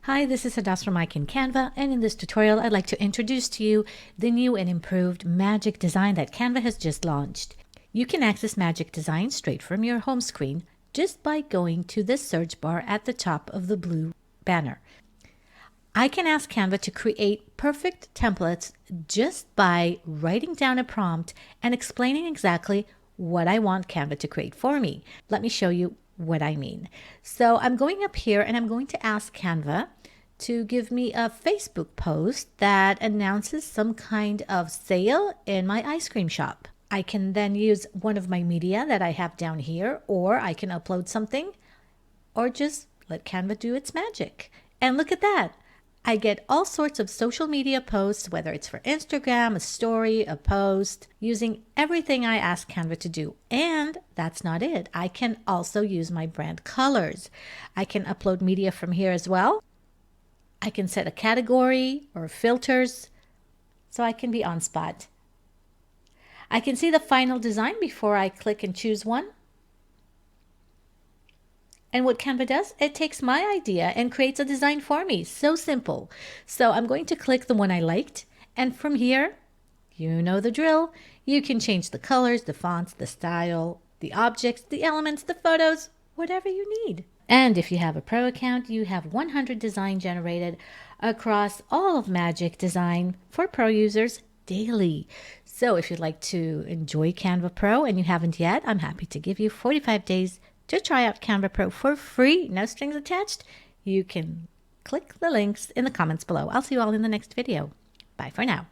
Hi, this is Hadas from Canva, and in this tutorial I'd like to introduce to you the new and improved Magic Design that Canva has just launched. You can access Magic Design straight from your home screen just by going to this search bar at the top of the blue banner. I can ask Canva to create perfect templates just by writing down a prompt and explaining exactly what I want Canva to create for me. Let me show you what I mean. So I'm going up here and I'm going to ask Canva to give me a Facebook post that announces some kind of sale in my ice cream shop. I can then use one of my media that I have down here, or I can upload something, or just let Canva do its magic. And look at that. I get all sorts of social media posts, whether it's for Instagram, a story, a post, using everything I ask Canva to do. And that's not it. I can also use my brand colors. I can upload media from here as well. I can set a category or filters so I can be on spot. I can see the final design before I click and choose one. And what Canva does, it takes my idea and creates a design for me. So simple. So I'm going to click the one I liked. And from here, you know the drill. You can change the colors, the fonts, the style, the objects, the elements, the photos, whatever you need. And if you have a pro account, you have 100 designs generated across all of Magic Design for pro users daily. So if you'd like to enjoy Canva Pro and you haven't yet, I'm happy to give you 45 days to try out Canva Pro for free, no strings attached. You can click the links in the comments below. I'll see you all in the next video. Bye for now.